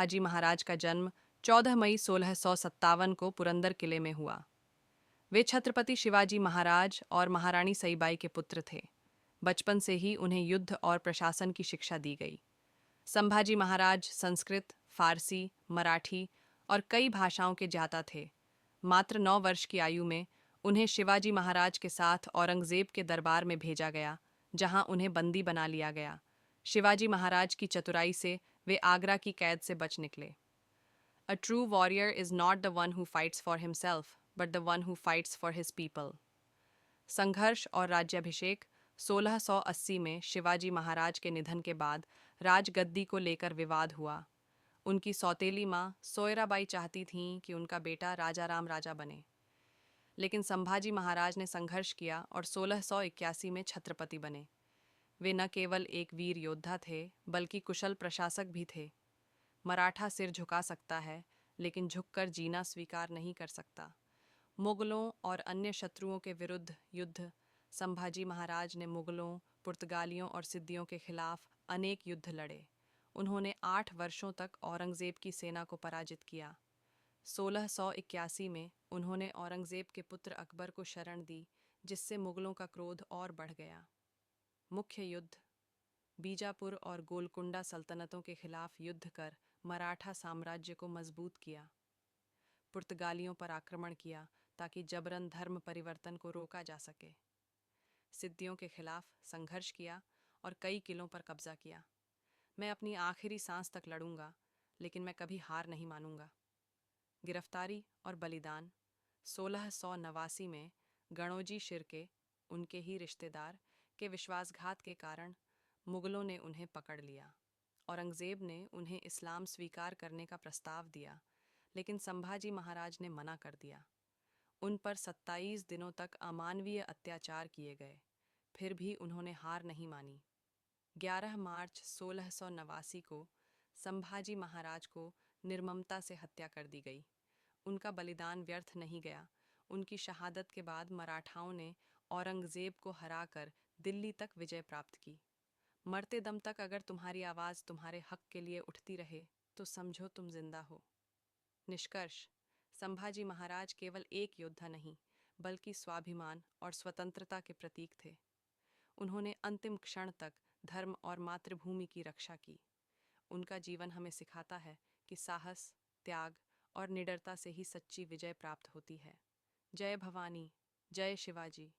शिवाजी महाराज का जन्म 14 मई 1657 को पुरंदर किले में हुआ। वे छत्रपति शिवाजी महाराज और महारानी सईबाई के पुत्र थे। बचपन से ही उन्हें युद्ध और प्रशासन की शिक्षा दी गई। संभाजी महाराज संस्कृत, फारसी, मराठी और कई भाषाओं के ज्ञाता थे। मात्र 9 वर्ष की आयु में उन्हें शिवाजी महाराज के साथ औरंगजेब के दरबार में भेजा गया, जहां उन्हें बंदी बना लिया गया। शिवाजी महाराज की चतुराई से वे आगरा की कैद से बच निकले। A true warrior is not the one who fights for himself, but the one who fights for his people. संघर्ष और राज्याभिषेक 1680 में शिवाजी महाराज के निधन के बाद राजगद्दी को लेकर विवाद हुआ। उनकी सौतेली माँ सोयराबाई चाहती थीं कि उनका बेटा राजाराम राजा बने, लेकिन संभाजी महाराज ने संघर्ष किया और 1681 में छत्रपति बने। वे न केवल एक वीर योद्धा थे, बल्कि कुशल प्रशासक भी थे। मराठा सिर झुका सकता है, लेकिन झुककर जीना स्वीकार नहीं कर सकता। मुगलों और अन्य शत्रुओं के विरुद्ध युद्ध। संभाजी महाराज ने मुगलों, पुर्तगालियों और सिद्दियों के खिलाफ अनेक युद्ध लड़े। उन्होंने 8 वर्षों तक औरंगजेब की सेना को पराजित किया। 1681 में उन्होंने औरंगजेब के पुत्र अकबर को शरण दी, जिससे मुगलों का क्रोध और बढ़ गया। मुख्य युद्ध। बीजापुर और गोलकुंडा सल्तनतों के खिलाफ युद्ध कर मराठा साम्राज्य को मजबूत किया। पुर्तगालियों पर आक्रमण किया ताकि जबरन धर्म परिवर्तन को रोका जा सके। सिद्दियों के खिलाफ संघर्ष किया और कई किलों पर कब्जा किया। मैं अपनी आखिरी सांस तक लड़ूंगा, लेकिन मैं कभी हार नहीं मानूंगा। गिरफ्तारी और बलिदान। 1689 में गणोजी शिर्के, उनके ही रिश्तेदार, के विश्वासघात के कारण मुगलों ने उन्हें पकड़ लिया। औरंगजेब ने उन्हें इस्लाम स्वीकार करने का प्रस्ताव दिया, लेकिन संभाजी महाराज ने मना कर दिया। उन पर 27 दिनों तक अमानवीय अत्याचार किए गए, फिर भी उन्होंने हार नहीं मानी। 11 मार्च 1689 को संभाजी महाराज को निर्ममता से हत्या कर दी गई। उनका बलिदान व्यर्थ नहीं गया। उनकी शहादत के बाद मराठाओं ने औरंगजेब को हराकर दिल्ली तक विजय प्राप्त की। मरते दम तक अगर तुम्हारी आवाज़ तुम्हारे हक के लिए उठती रहे, तो समझो तुम जिंदा हो। निष्कर्ष। संभाजी महाराज केवल एक योद्धा नहीं, बल्कि स्वाभिमान और स्वतंत्रता के प्रतीक थे। उन्होंने अंतिम क्षण तक धर्म और मातृभूमि की रक्षा की। उनका जीवन हमें सिखाता है कि साहस, त्याग और निडरता से ही सच्ची विजय प्राप्त होती है। जय भवानी, जय शिवाजी।